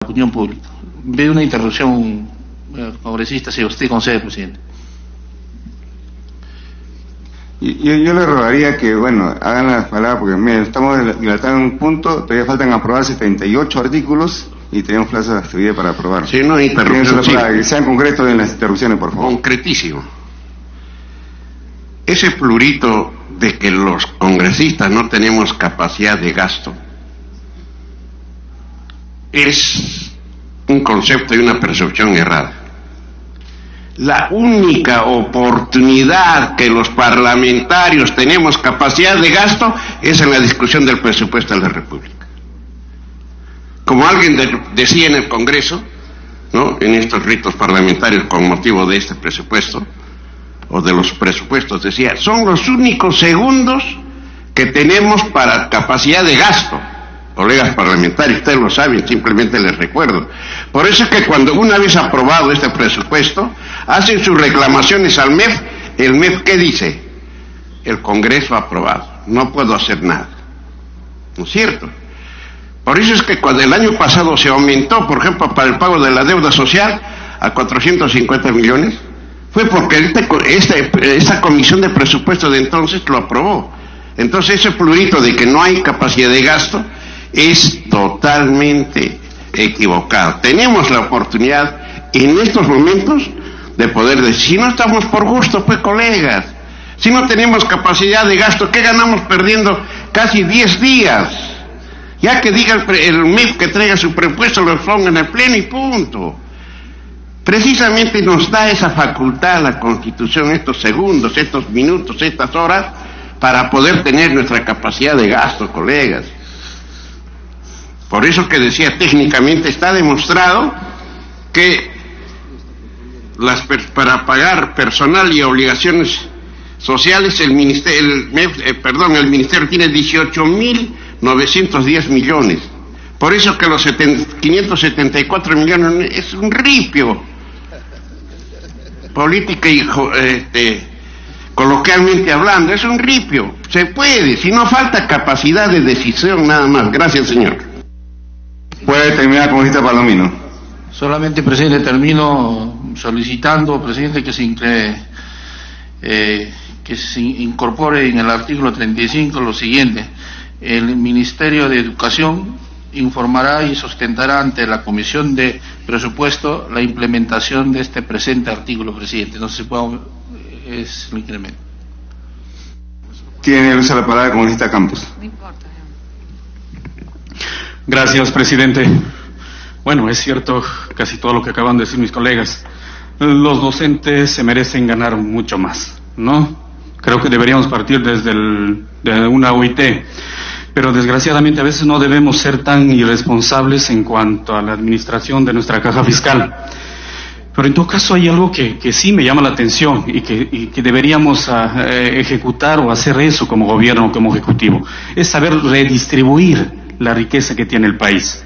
opinión pública. Veo una interrupción, congresista, si usted concede, presidente. Yo le rogaría que, bueno, hagan las palabras, porque miren, estamos dilatando un punto, todavía faltan aprobar 78 artículos y tenemos plazo de vida para aprobar. Sí, no hay interrupción. Sí. Que sean concretos en las interrupciones, por favor. Concretísimo. Ese plurito de que los congresistas no tenemos capacidad de gasto es un concepto y una percepción errada. La única oportunidad que los parlamentarios tenemos capacidad de gasto es en la discusión del presupuesto de la República. Como alguien decía en el Congreso, ¿no?, en estos ritos parlamentarios con motivo de este presupuesto, o de los presupuestos, decía, son los únicos segundos que tenemos para capacidad de gasto. Colegas parlamentarios, ustedes lo saben, simplemente les recuerdo. Por eso es que cuando una vez aprobado este presupuesto, hacen sus reclamaciones al MEF, el MEF, ¿qué dice? El Congreso ha aprobado, no puedo hacer nada. ¿No es cierto? Por eso es que cuando el año pasado se aumentó, por ejemplo, para el pago de la deuda social a 450 millones, fue porque esta comisión de presupuesto de entonces lo aprobó. Entonces ese plurito de que no hay capacidad de gasto es totalmente equivocado. Tenemos la oportunidad en estos momentos de poder decir, si no estamos por gusto, pues colegas, si no tenemos capacidad de gasto, ¿qué ganamos perdiendo casi 10 días? Ya que diga el MEF que traiga su presupuesto, lo ponga en el pleno y punto. Precisamente nos da esa facultad la Constitución, estos segundos, estos minutos, estas horas, para poder tener nuestra capacidad de gasto, colegas. Por eso que decía, técnicamente está demostrado que para pagar personal y obligaciones sociales el ministerio tiene 18.910 millones. Por eso que los 574 millones es un ripio. Política y coloquialmente hablando, es un ripio. Se puede, si no falta capacidad de decisión nada más. Gracias, señor. Puede terminar, congresista Palomino. Solamente, presidente, termino solicitando, presidente, que se incorpore en el artículo 35 lo siguiente: el Ministerio de Educación informará y sustentará ante la Comisión de Presupuesto la implementación de este presente artículo, presidente. No se puede, es el incremento. Tiene el uso de la palabra el congresista Campos. No importa. Gracias, presidente. Bueno, es cierto casi todo lo que acaban de decir mis colegas. Los docentes se merecen ganar mucho más, ¿no? Creo que deberíamos partir de una OIT, pero desgraciadamente a veces no debemos ser tan irresponsables en cuanto a la administración de nuestra caja fiscal. Pero en todo caso hay algo que sí me llama la atención y que deberíamos ejecutar o hacer eso como gobierno, como ejecutivo, es saber redistribuir la riqueza que tiene el país.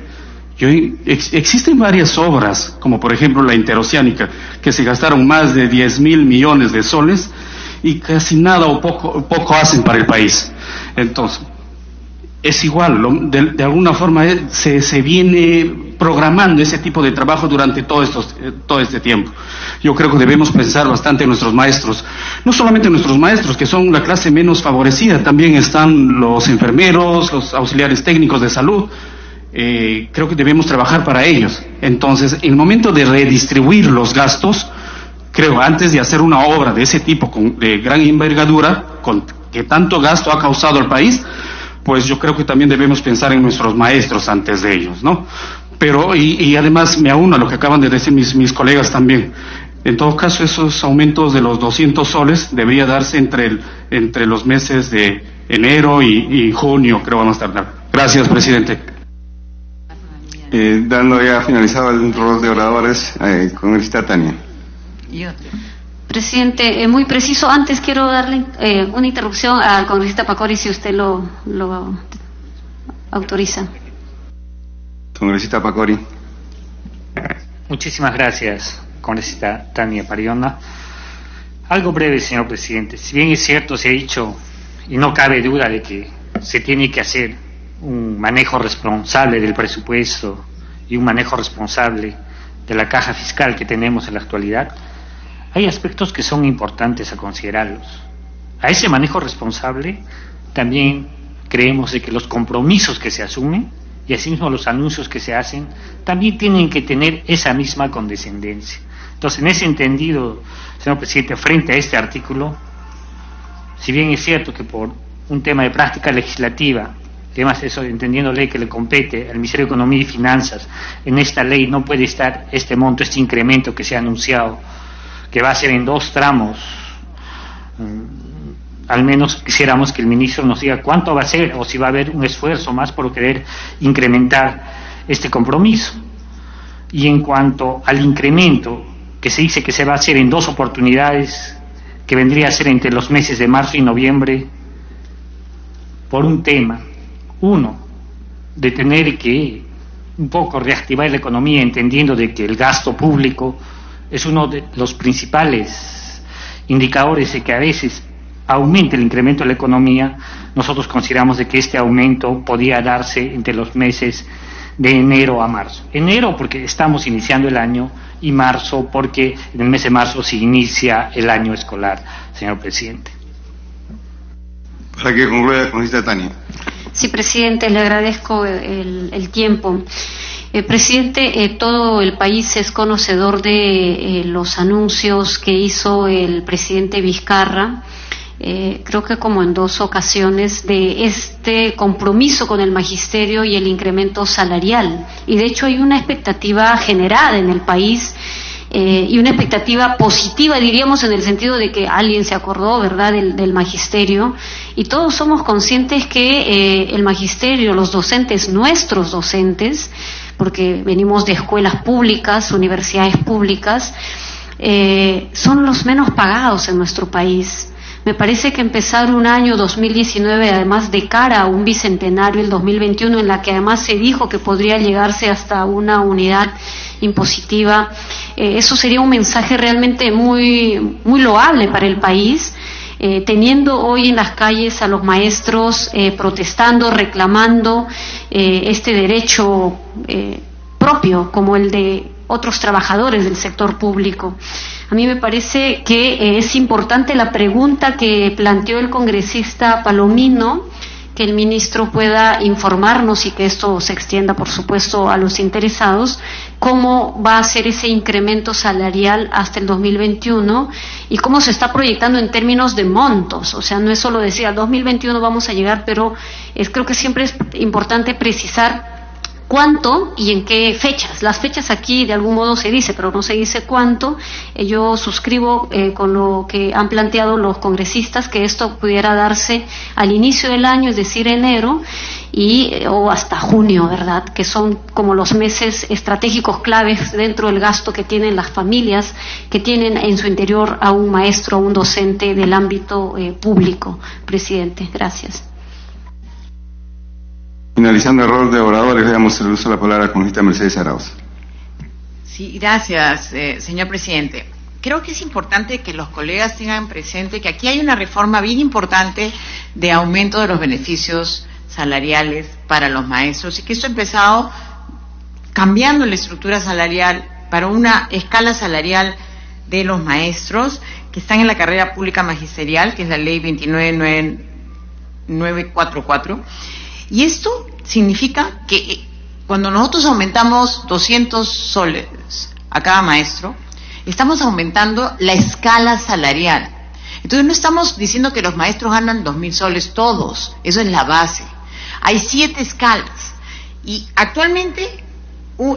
Existen varias obras, como por ejemplo la interoceánica, que se gastaron más de 10.000 millones de soles y casi nada o poco hacen para el país. Entonces, es igual, de alguna forma se viene programando ese tipo de trabajo durante todo este tiempo. Yo creo que debemos pensar bastante en nuestros maestros, no solamente en nuestros maestros, que son la clase menos favorecida, también están los enfermeros, los auxiliares técnicos de salud. Creo que debemos trabajar para ellos. Entonces, en el momento de redistribuir los gastos, creo, antes de hacer una obra de ese tipo, de gran envergadura, que tanto gasto ha causado al país, pues yo creo que también debemos pensar en nuestros maestros antes de ellos, ¿no? Pero, y además me auno a lo que acaban de decir mis colegas también. En todo caso, esos aumentos de los 200 soles debería darse entre los meses de enero y junio, creo, vamos a tardar. Gracias, presidente. Dando ya finalizado el rol de oradores, congresista Tania. Presidente, muy preciso, antes quiero darle una interrupción al congresista Pacori, si usted lo autoriza. Congresista Pacori. Muchísimas gracias, congresista Tania Pariona. Algo breve, señor presidente. Si bien es cierto, se ha dicho, y no cabe duda de que se tiene que hacer un manejo responsable del presupuesto y un manejo responsable de la caja fiscal que tenemos en la actualidad, hay aspectos que son importantes a considerarlos. A ese manejo responsable también creemos de que los compromisos que se asumen y asimismo los anuncios que se hacen también tienen que tener esa misma condescendencia. Entonces, en ese entendido, señor presidente, frente a este artículo, si bien es cierto que por un tema de práctica legislativa, además eso entendiendo ley que le compete al Ministerio de Economía y Finanzas, en esta ley no puede estar este monto, este incremento que se ha anunciado, que va a ser en 2 tramos. Al menos quisiéramos que el ministro nos diga cuánto va a ser o si va a haber un esfuerzo más por querer incrementar este compromiso. Y en cuanto al incremento que se dice que se va a hacer en 2 oportunidades, que vendría a ser entre los meses de marzo y noviembre, por un tema, uno, de tener que un poco reactivar la economía, entendiendo de que el gasto público es uno de los principales indicadores de que a veces aumente el incremento de la economía. Nosotros consideramos de que este aumento podía darse entre los meses de enero a marzo. Enero porque estamos iniciando el año y marzo porque en el mes de marzo se inicia el año escolar, señor presidente. Para que concluya la congresista Tania. Sí, presidente, le agradezco el tiempo. Presidente, todo el país es conocedor de los anuncios que hizo el presidente Vizcarra, creo que como en 2 ocasiones, de este compromiso con el magisterio y el incremento salarial. Y de hecho hay una expectativa generada en el país y una expectativa positiva, diríamos, en el sentido de que alguien se acordó, ¿verdad?, del magisterio, y todos somos conscientes que el magisterio, los docentes, nuestros docentes, porque venimos de escuelas públicas, universidades públicas, son los menos pagados en nuestro país. Me parece que empezar un año 2019, además de cara a un bicentenario, el 2021, en la que además se dijo que podría llegarse hasta una unidad impositiva, eso sería un mensaje realmente muy, muy loable para el país, teniendo hoy en las calles a los maestros protestando, reclamando este derecho propio como el de otros trabajadores del sector público. A mí me parece que es importante la pregunta que planteó el congresista Palomino, que el ministro pueda informarnos y que esto se extienda, por supuesto, a los interesados, cómo va a ser ese incremento salarial hasta el 2021 y cómo se está proyectando en términos de montos. O sea, no es solo decir al 2021 vamos a llegar, pero creo que siempre es importante precisar cuánto y en qué fechas. Las fechas aquí de algún modo se dice, pero no se dice cuánto. Yo suscribo con lo que han planteado los congresistas, que esto pudiera darse al inicio del año, es decir, enero, o hasta junio, ¿verdad?, que son como los meses estratégicos claves dentro del gasto que tienen las familias, que tienen en su interior a un maestro, a un docente del ámbito público. Presidente, gracias. Finalizando el rol de oradores, le damos el uso de la palabra a la congresista Mercedes Arauz. Sí, gracias, señor presidente. Creo que es importante que los colegas tengan presente que aquí hay una reforma bien importante de aumento de los beneficios salariales para los maestros y que esto ha empezado cambiando la estructura salarial para una escala salarial de los maestros que están en la carrera pública magisterial, que es la ley 29944. Y esto significa que cuando nosotros aumentamos 200 soles a cada maestro, estamos aumentando la escala salarial. Entonces no estamos diciendo que los maestros ganan 2.000 soles todos, eso es la base. Hay 7 escalas y actualmente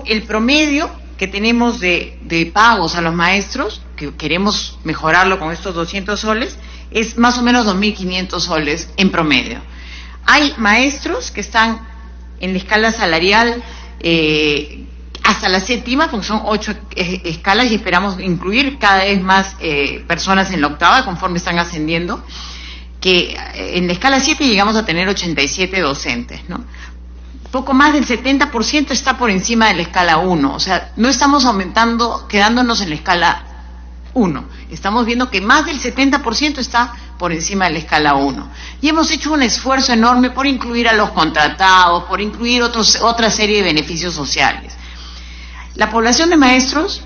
el promedio que tenemos de pagos a los maestros, que queremos mejorarlo con estos 200 soles, es más o menos 2.500 soles en promedio. Hay maestros que están en la escala salarial hasta la 7ª, porque son 8 escalas y esperamos incluir cada vez más personas en la 8ª conforme están ascendiendo, que en la escala 7 llegamos a tener 87 docentes, ¿no? Poco más del 70% está por encima de la escala 1, o sea, no estamos aumentando, quedándonos en la escala 1, estamos viendo que más del 70% está por encima de la escala 1. Y hemos hecho un esfuerzo enorme por incluir a los contratados, por incluir otra serie de beneficios sociales. La población de maestros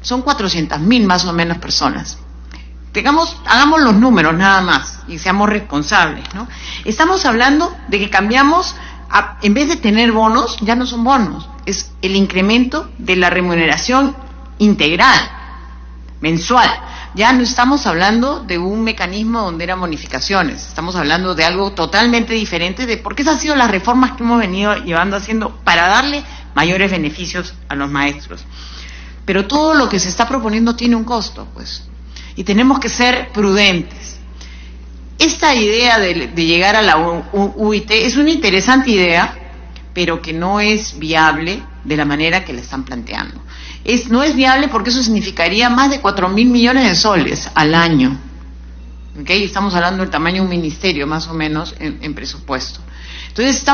son 400.000 más o menos personas. Hagamos los números nada más y seamos responsables, ¿no? Estamos hablando de que cambiamos, en vez de tener bonos, ya no son bonos, es el incremento de la remuneración integral, mensual. Ya no estamos hablando de un mecanismo donde eran bonificaciones, estamos hablando de algo totalmente diferente, porque esas han sido las reformas que hemos venido haciendo para darle mayores beneficios a los maestros. Pero todo lo que se está proponiendo tiene un costo, pues, y tenemos que ser prudentes. Esta idea de llegar a la UIT es una interesante idea, pero que no es viable de la manera que la están planteando. No es viable porque eso significaría más de 4.000 millones de soles al año. ¿Okay? Estamos hablando del tamaño de un ministerio, más o menos, en presupuesto. Entonces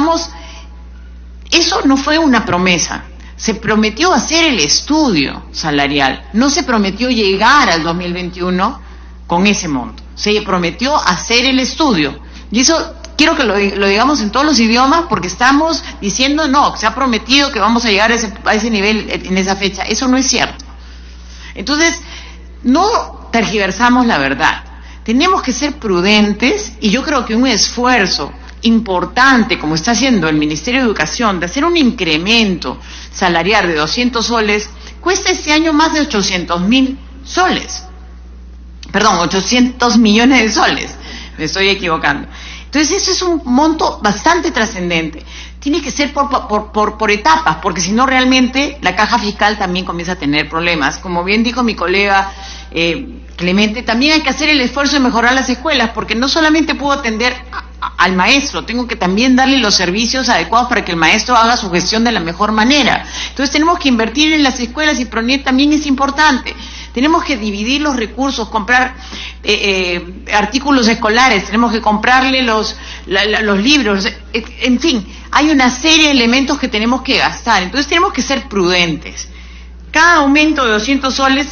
eso no fue una promesa. Se prometió hacer el estudio salarial, no se prometió llegar al 2021 con ese monto, se prometió hacer el estudio, y eso quiero que lo digamos en todos los idiomas, porque estamos diciendo no, se ha prometido que vamos a llegar a ese nivel en esa fecha. Eso no es cierto. Entonces, no tergiversamos la verdad, tenemos que ser prudentes, y yo creo que un esfuerzo importante, como está haciendo el Ministerio de Educación, de hacer un incremento salarial de 200 soles, cuesta este año más de 800.000 soles. Perdón, 800 millones de soles. Me estoy equivocando. Entonces, eso es un monto bastante trascendente. Tiene que ser por etapas, porque si no, realmente la caja fiscal también comienza a tener problemas. Como bien dijo mi colega Clemente, también hay que hacer el esfuerzo de mejorar las escuelas, porque no solamente puedo atender al maestro, tengo que también darle los servicios adecuados para que el maestro haga su gestión de la mejor manera. Entonces tenemos que invertir en las escuelas, y PRONIEC también es importante. Tenemos que dividir los recursos, comprar artículos escolares, tenemos que comprarle los libros, en fin, hay una serie de elementos que tenemos que gastar. Entonces tenemos que ser prudentes. Cada aumento de 200 soles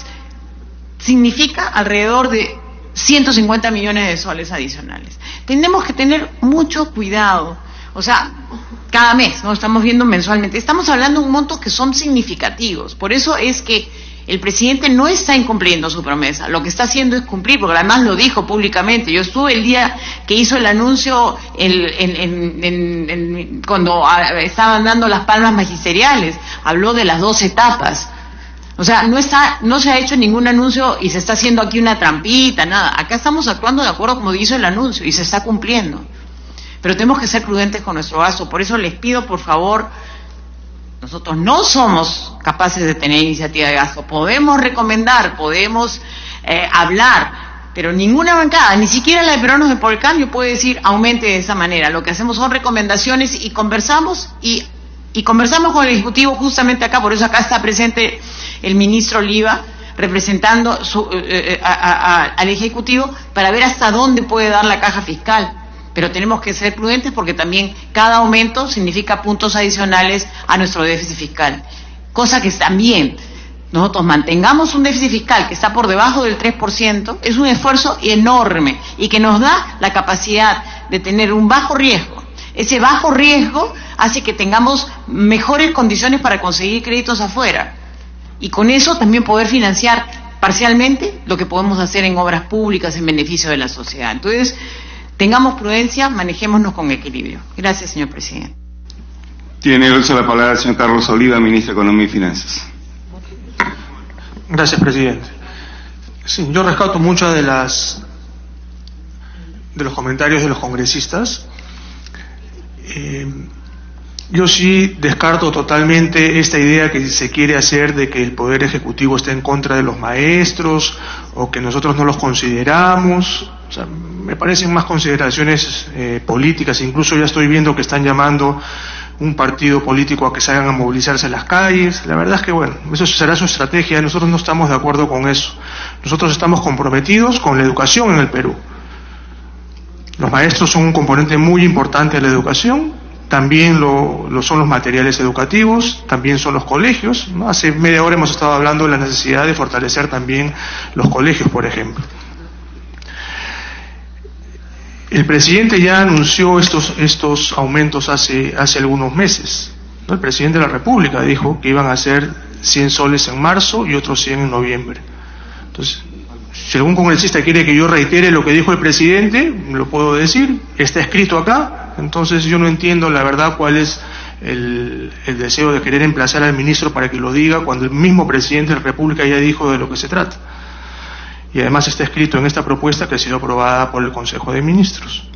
significa alrededor de 150 millones de soles adicionales. Tenemos que tener mucho cuidado, o sea, cada mes, ¿no? Estamos viendo mensualmente, estamos hablando de un monto que son significativos. Por eso es que el presidente no está incumpliendo su promesa, lo que está haciendo es cumplir, porque además lo dijo públicamente. Yo estuve el día que hizo el anuncio cuando estaban dando las palmas magisteriales, habló de las 2 etapas. O sea, no se ha hecho ningún anuncio y se está haciendo aquí una trampita, nada. Acá estamos actuando de acuerdo como hizo el anuncio y se está cumpliendo. Pero tenemos que ser prudentes con nuestro gasto. Por eso les pido, por favor, nosotros no somos capaces de tener iniciativa de gasto. Podemos recomendar, podemos hablar, pero ninguna bancada, ni siquiera la de Peruanos por el Cambio, puede decir aumente de esa manera. Lo que hacemos son recomendaciones y conversamos con el Ejecutivo justamente acá. Por eso acá está presente el ministro Oliva representando al Ejecutivo para ver hasta dónde puede dar la caja fiscal. Pero tenemos que ser prudentes, porque también cada aumento significa puntos adicionales a nuestro déficit fiscal, cosa que también nosotros mantengamos un déficit fiscal que está por debajo del 3%, es un esfuerzo enorme y que nos da la capacidad de tener un bajo riesgo. Ese bajo riesgo hace que tengamos mejores condiciones para conseguir créditos afuera, y con eso también poder financiar parcialmente lo que podemos hacer en obras públicas en beneficio de la sociedad. Entonces, tengamos prudencia, manejémonos con equilibrio. Gracias, señor presidente. Tiene el uso de la palabra el señor Carlos Oliva, ministro de Economía y Finanzas. Gracias, presidente. Sí, yo rescato muchas de los comentarios de los congresistas. Yo sí descarto totalmente esta idea que se quiere hacer de que el Poder Ejecutivo esté en contra de los maestros o que nosotros no los consideramos. O sea, me parecen más consideraciones políticas. Incluso ya estoy viendo que están llamando un partido político a que salgan a movilizarse en las calles. La verdad es que, bueno, eso será su estrategia. Nosotros no estamos de acuerdo con eso. Nosotros estamos comprometidos con la educación en el Perú. Los maestros son un componente muy importante de la educación. También lo son los materiales educativos, también son los colegios, ¿no? Hace media hora hemos estado hablando de la necesidad de fortalecer también los colegios, por ejemplo. El presidente ya anunció estos aumentos hace algunos meses. ¿no? El presidente de la República dijo que iban a ser 100 soles en marzo y otros 100 en noviembre. Entonces, si algún congresista quiere que yo reitere lo que dijo el presidente, lo puedo decir, está escrito acá. Entonces yo no entiendo la verdad cuál es el deseo de querer emplazar al ministro para que lo diga cuando el mismo presidente de la República ya dijo de lo que se trata. Y además está escrito en esta propuesta que ha sido aprobada por el Consejo de Ministros.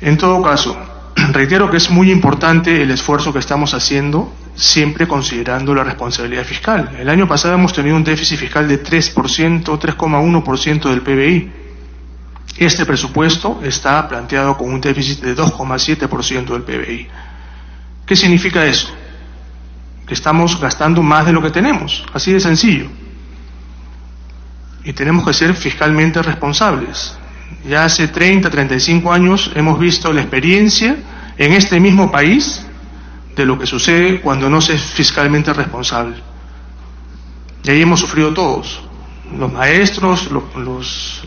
En todo caso, reitero que es muy importante el esfuerzo que estamos haciendo, siempre considerando la responsabilidad fiscal. El año pasado hemos tenido un déficit fiscal de 3,1% del PBI. Este presupuesto está planteado con un déficit de 2,7% del PBI. ¿Qué significa eso? Que estamos gastando más de lo que tenemos, así de sencillo. Y tenemos que ser fiscalmente responsables. Ya hace 30, 35 años hemos visto la experiencia en este mismo país de lo que sucede cuando no se es fiscalmente responsable. Y ahí hemos sufrido todos, los maestros, los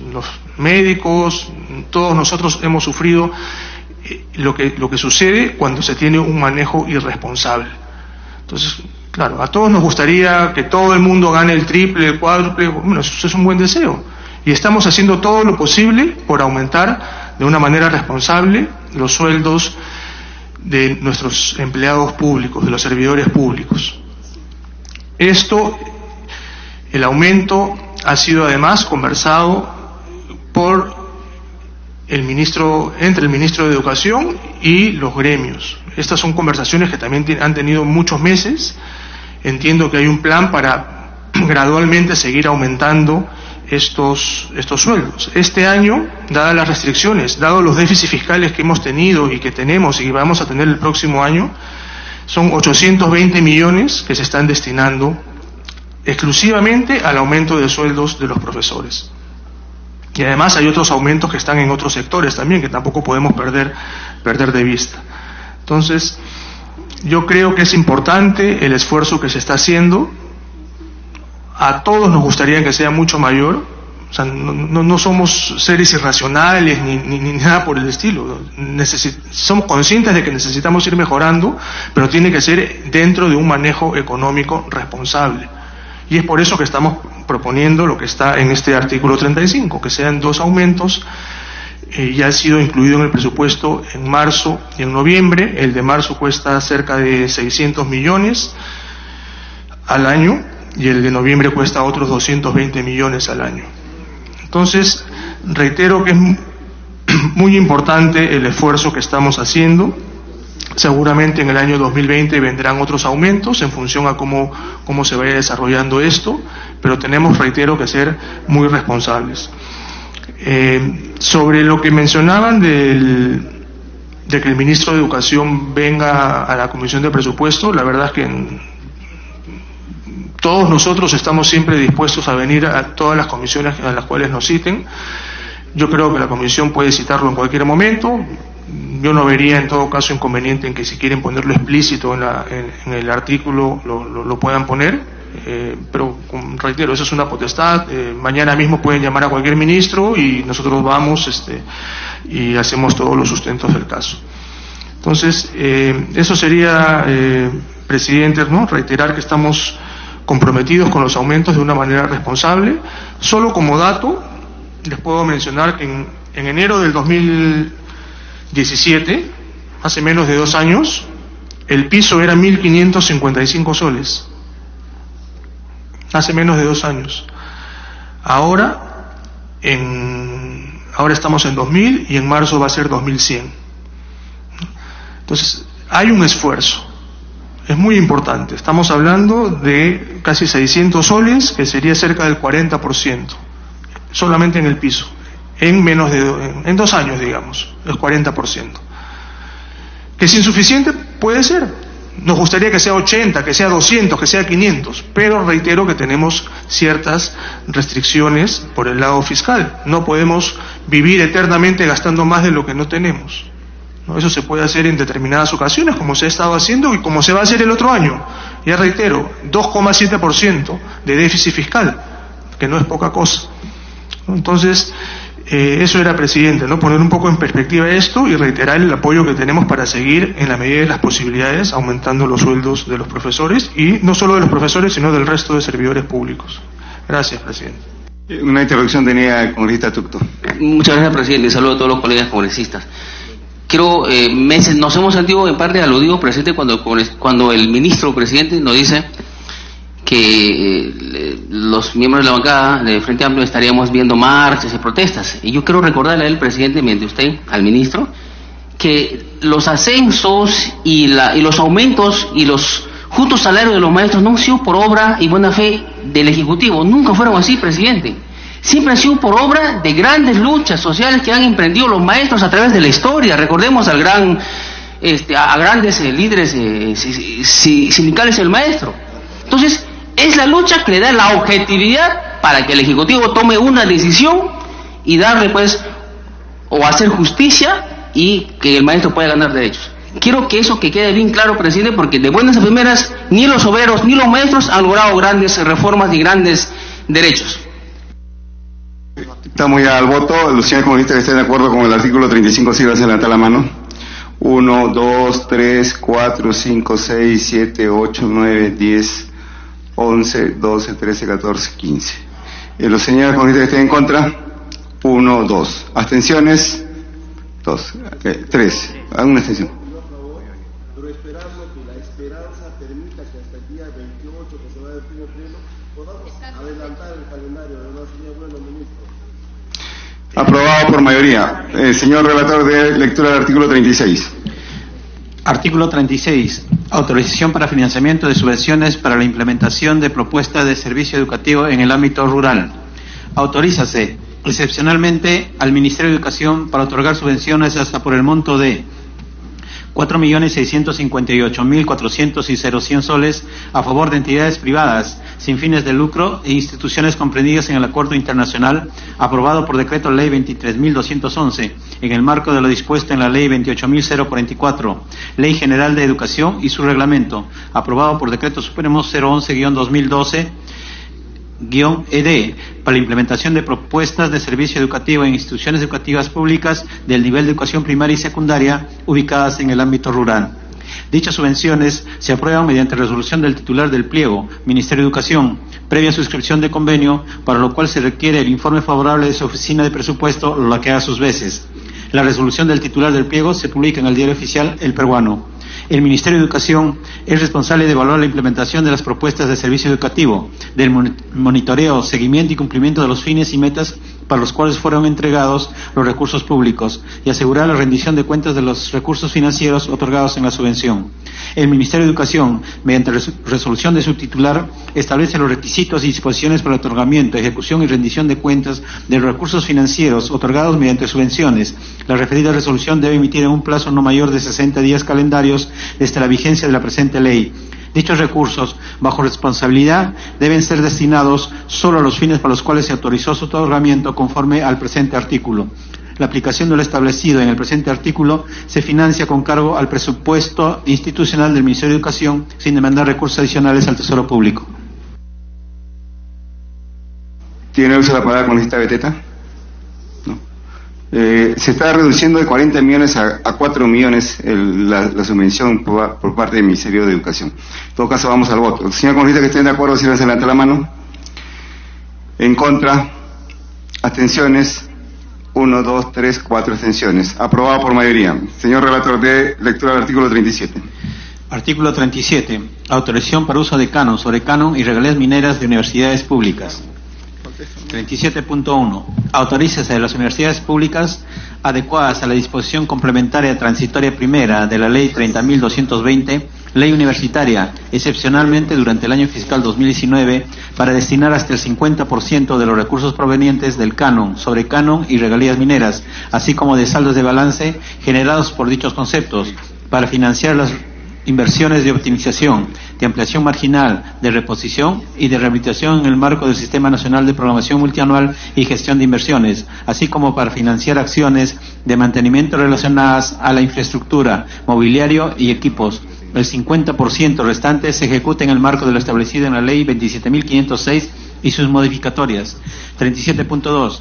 médicos, todos nosotros hemos sufrido lo que sucede cuando se tiene un manejo irresponsable. Entonces, claro, a todos nos gustaría que todo el mundo gane el triple, el cuádruple, bueno, eso es un buen deseo. Y estamos haciendo todo lo posible por aumentar de una manera responsable los sueldos de nuestros empleados públicos, de los servidores públicos. Esto, el aumento ha sido además conversado por entre el ministro de Educación y los gremios. Estas son conversaciones que también han tenido muchos meses. Entiendo que hay un plan para gradualmente seguir aumentando estos sueldos. Este año, dadas las restricciones, dados los déficits fiscales que hemos tenido y que tenemos y que vamos a tener el próximo año, son 820 millones que se están destinando exclusivamente al aumento de sueldos de los profesores. Y además hay otros aumentos que están en otros sectores también, que tampoco podemos perder de vista. Entonces, yo creo que es importante el esfuerzo que se está haciendo. A todos nos gustaría que sea mucho mayor. O sea, no somos seres irracionales ni nada por el estilo. Somos conscientes de que necesitamos ir mejorando, pero tiene que ser dentro de un manejo económico responsable. Y es por eso que estamos proponiendo lo que está en este artículo 35, que sean 2 aumentos. Ya ha sido incluido en el presupuesto en marzo y en noviembre. El de marzo cuesta cerca de 600 millones al año y el de noviembre cuesta otros 220 millones al año. Entonces, reitero que es muy importante el esfuerzo que estamos haciendo. Seguramente en el año 2020 vendrán otros aumentos en función a cómo se vaya desarrollando esto, pero tenemos, reitero, que ser muy responsables. Sobre lo que mencionaban de que el ministro de Educación venga a la Comisión de Presupuesto, la verdad es que todos nosotros estamos siempre dispuestos a venir a todas las comisiones a las cuales nos citen. Yo creo que la comisión puede citarlo en cualquier momento. Yo no vería en todo caso inconveniente en que si quieren ponerlo explícito en el artículo lo puedan poner, pero reitero, eso es una potestad. Mañana mismo pueden llamar a cualquier ministro y nosotros vamos y hacemos todos los sustentos del caso. Entonces, eso sería, presidente, ¿no? Reiterar que estamos comprometidos con los aumentos de una manera responsable. Solo como dato, les puedo mencionar que en enero del 2017, hace menos de 2 años, el piso era 1.555 soles. Hace menos de 2 años. Ahora estamos en 2.000 y en marzo va a ser 2.100. Entonces, hay un esfuerzo. Es muy importante. Estamos hablando de casi 600 soles, que sería cerca del 40%, solamente en el piso. En 2 años, digamos, el 40%. ¿Que es insuficiente? Puede ser. Nos gustaría que sea 80, que sea 200, que sea 500, pero reitero que tenemos ciertas restricciones por el lado fiscal. No podemos vivir eternamente gastando más de lo que no tenemos. ¿No? Eso se puede hacer en determinadas ocasiones, como se ha estado haciendo y como se va a hacer el otro año. Ya reitero, 2,7% de déficit fiscal, que no es poca cosa. Entonces, Eso era, presidente, ¿no? Poner un poco en perspectiva esto y reiterar el apoyo que tenemos para seguir, en la medida de las posibilidades, aumentando los sueldos de los profesores, y no solo de los profesores, sino del resto de servidores públicos. Gracias, presidente. Una intervención tenía el congresista Tucto. Muchas gracias, presidente. Saludo a todos los colegas congresistas. Nos hemos sentido en parte aludidos, presidente, cuando el ministro presidente nos dice que los miembros de la bancada de Frente Amplio estaríamos viendo marchas y protestas. Y yo quiero recordarle al presidente, mediante usted, al ministro, que los ascensos y los aumentos y los justos salarios de los maestros no han sido por obra y buena fe del Ejecutivo. Nunca fueron así, presidente. Siempre han sido por obra de grandes luchas sociales que han emprendido los maestros a través de la historia. Recordemos a grandes líderes sindicales del maestro. Entonces, es la lucha que le da la objetividad para que el Ejecutivo tome una decisión y darle, o hacer justicia y que el maestro pueda ganar derechos. Quiero que eso quede bien claro, presidente, porque de buenas a primeras ni los obreros ni los maestros han logrado grandes reformas ni grandes derechos. Estamos ya al voto. Los señores congresistas que estén de acuerdo con el artículo 35, sí, vas a levantar la mano. 1, 2, 3, 4, 5, 6, 7, 8, 9, 10, 11, 12, 13, 14, 15. Los señores congresistas que estén en contra. 1, 2. Abstenciones. 2. 3. Una abstención. Pero esperando que la esperanza permita que hasta el día 28 que se va del primer pleno podamos adelantar el calendario, ¿verdad, señor Bueno, ministro? Aprobado por mayoría. Señor relator de lectura del artículo 36. Artículo 36. Autorización para financiamiento de subvenciones para la implementación de propuestas de servicio educativo en el ámbito rural. Autorízase excepcionalmente al Ministerio de Educación para otorgar subvenciones hasta por el monto de 4.658.400 soles a favor de entidades privadas sin fines de lucro e instituciones comprendidas en el Acuerdo Internacional aprobado por Decreto Ley 23.211 en el marco de lo dispuesto en la Ley 28.044, Ley General de Educación y su reglamento, aprobado por Decreto Supremo 011-2012 /ED para la implementación de propuestas de servicio educativo en instituciones educativas públicas del nivel de educación primaria y secundaria ubicadas en el ámbito rural. Dichas subvenciones se aprueban mediante resolución del titular del pliego, Ministerio de Educación, previa suscripción de convenio, para lo cual se requiere el informe favorable de su oficina de presupuesto, lo que a sus veces. La resolución del titular del pliego se publica en el Diario Oficial El Peruano. El Ministerio de Educación es responsable de evaluar la implementación de las propuestas de servicio educativo, del monitoreo, seguimiento y cumplimiento de los fines y metas para los cuales fueron entregados los recursos públicos y asegurar la rendición de cuentas de los recursos financieros otorgados en la subvención. El Ministerio de Educación, mediante resolución de su titular, establece los requisitos y disposiciones para el otorgamiento, ejecución y rendición de cuentas de los recursos financieros otorgados mediante subvenciones. La referida resolución debe emitir en un plazo no mayor de 60 días calendarios desde la vigencia de la presente ley. Dichos recursos, bajo responsabilidad, deben ser destinados solo a los fines para los cuales se autorizó su otorgamiento conforme al presente artículo. La aplicación de lo establecido en el presente artículo se financia con cargo al presupuesto institucional del Ministerio de Educación sin demandar recursos adicionales al Tesoro Público. ¿Tiene uso la palabra con lista Beteta? No. Se está reduciendo de 40 millones a 4 millones la subvención por parte del Ministerio de Educación. En todo caso, vamos al voto. Señor congresista que estén de acuerdo, si se levanta la mano. En contra. Abstenciones. 1, 2, 3, 4 abstenciones. Aprobado por mayoría. Señor relator de lectura del artículo 37. Artículo 37. Autorización para uso de canon, sobrecanon y regalías mineras de universidades públicas. 37.1. Autorízase a las universidades públicas adecuadas a la disposición complementaria transitoria primera de la Ley 30.220, Ley Universitaria, excepcionalmente durante el año fiscal 2019, para destinar hasta el 50% de los recursos provenientes del canon, sobrecanon y regalías mineras, así como de saldos de balance generados por dichos conceptos, para financiar las inversiones de optimización, de ampliación marginal, de reposición y de rehabilitación en el marco del Sistema Nacional de Programación Multianual y Gestión de Inversiones, así como para financiar acciones de mantenimiento relacionadas a la infraestructura, mobiliario y equipos. El 50% restante se ejecuta en el marco de lo establecido en la Ley 27.506 y sus modificatorias. 37.2.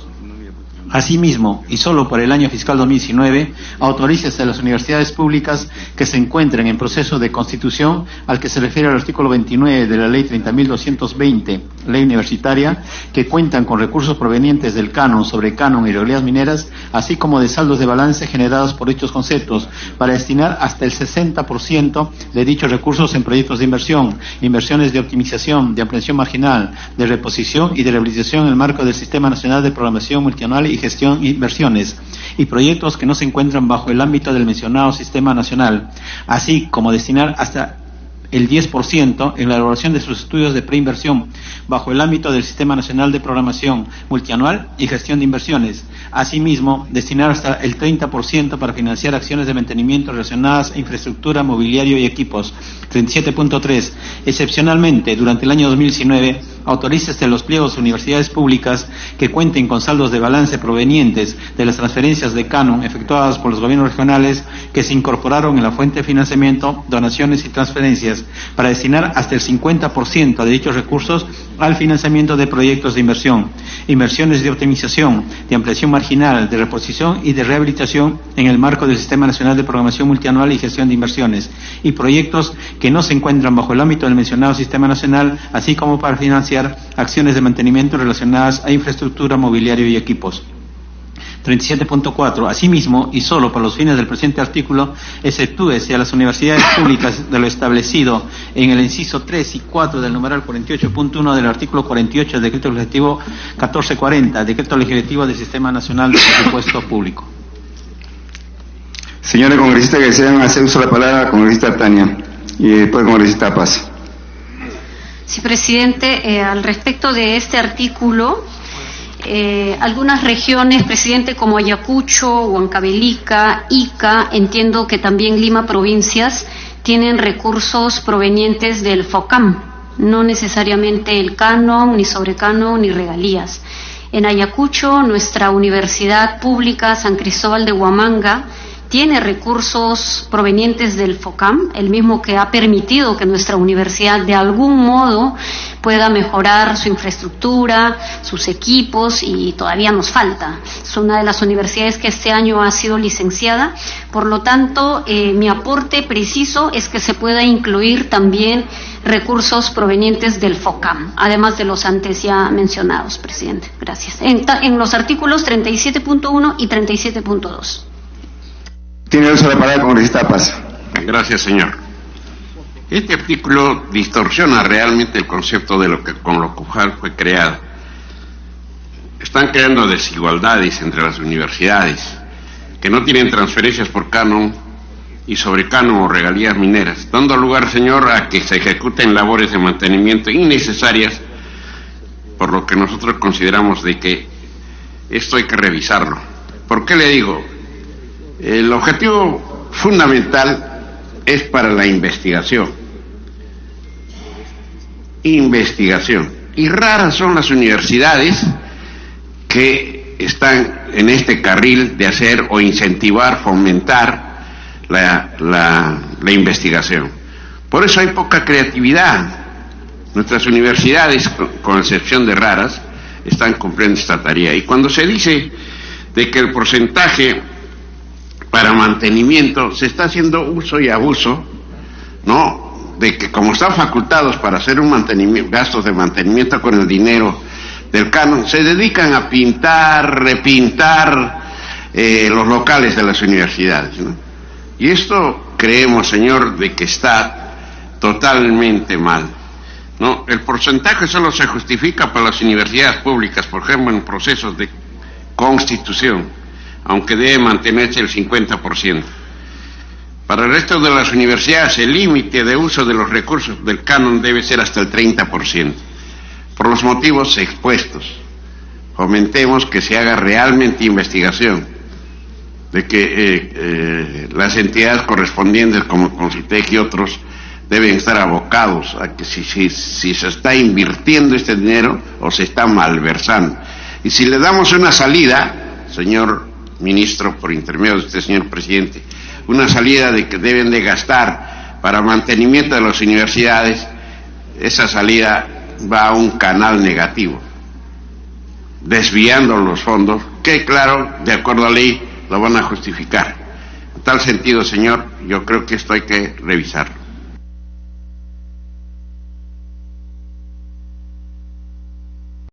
Asimismo, y solo por el año fiscal 2019, autoriza a las universidades públicas que se encuentren en proceso de constitución, al que se refiere el artículo 29 de la Ley 30.220, Ley Universitaria, que cuentan con recursos provenientes del canon sobre canon y regalías mineras, así como de saldos de balance generados por dichos conceptos, para destinar hasta el 60% de dichos recursos en proyectos de inversión, inversiones de optimización, de ampliación marginal, de reposición y de rehabilitación en el marco del Sistema Nacional de Programación Multianual y Gestión de Inversiones, y proyectos que no se encuentran bajo el ámbito del mencionado Sistema Nacional, así como destinar hasta el 10% en la elaboración de sus estudios de preinversión bajo el ámbito del Sistema Nacional de Programación Multianual y Gestión de Inversiones. Asimismo, destinar hasta el 30% para financiar acciones de mantenimiento relacionadas a infraestructura, mobiliario y equipos. 37.3. Excepcionalmente, durante el año 2019, autoriza hasta los pliegos de universidades públicas que cuenten con saldos de balance provenientes de las transferencias de canon efectuadas por los gobiernos regionales que se incorporaron en la fuente de financiamiento, donaciones y transferencias, para destinar hasta el 50% de dichos recursos al financiamiento de proyectos de inversión, inversiones de optimización, de ampliación marginal, de reposición y de rehabilitación en el marco del Sistema Nacional de Programación Multianual y Gestión de Inversiones, y proyectos que no se encuentran bajo el ámbito del mencionado Sistema Nacional, así como para financiar acciones de mantenimiento relacionadas a infraestructura, mobiliario y equipos. 37.4. Asimismo, y solo para los fines del presente artículo, exceptúese a las universidades públicas de lo establecido en el inciso 3 y 4 del numeral 48.1 del artículo 48 del Decreto Legislativo 1440, Decreto Legislativo del Sistema Nacional de Presupuesto Público. Señora congresista que desean hacer uso de la palabra, congresista Tania, y después congresista Paz. Sí, presidente, al respecto de este artículo, algunas regiones, presidente, como Ayacucho, Huancavelica, Ica, entiendo que también Lima provincias, tienen recursos provenientes del FOCAM, no necesariamente el canon, ni sobrecanon, ni regalías. En Ayacucho, nuestra universidad pública San Cristóbal de Huamanga tiene recursos provenientes del FOCAM, el mismo que ha permitido que nuestra universidad de algún modo pueda mejorar su infraestructura, sus equipos, y todavía nos falta. Es una de las universidades que este año ha sido licenciada, por lo tanto, mi aporte preciso es que se pueda incluir también recursos provenientes del FOCAM, además de los antes ya mencionados, presidente. Gracias. En los artículos 37.1 y 37.2. Tiene uso de la palabra congresista Paz. Gracias, señor. Este artículo distorsiona realmente el concepto de lo que con lo cual fue creado. Están creando desigualdades entre las universidades que no tienen transferencias por canon y sobre canon o regalías mineras, dando lugar, señor, a que se ejecuten labores de mantenimiento innecesarias, por lo que nosotros consideramos de que esto hay que revisarlo. ¿Por qué le digo? El objetivo fundamental es para la investigación. Y raras son las universidades que están en este carril de hacer o incentivar, fomentar la investigación. Por eso hay poca creatividad. Nuestras universidades, con excepción de raras, están cumpliendo esta tarea. Y cuando se dice de que el porcentaje para mantenimiento se está haciendo uso y abuso, ¿no? De que como están facultados para hacer un mantenimiento, gastos de mantenimiento con el dinero del canon, se dedican a pintar, repintar los locales de las universidades, ¿no? Y esto creemos, señor, de que está totalmente mal, ¿no? El porcentaje solo se justifica para las universidades públicas, por ejemplo, en procesos de constitución, aunque debe mantenerse el 50%. Para el resto de las universidades, el límite de uso de los recursos del canon debe ser hasta el 30%. Por los motivos expuestos, fomentemos que se haga realmente investigación, de que las entidades correspondientes como Concitec y otros deben estar abocados a que si se está invirtiendo este dinero o se está malversando. Y si le damos una salida, señor ministro, por intermedio de usted, señor presidente, una salida de que deben de gastar para mantenimiento de las universidades, esa salida va a un canal negativo, desviando los fondos quede claro, de acuerdo a ley, lo van a justificar. En tal sentido, señor, yo creo que esto hay que revisarlo.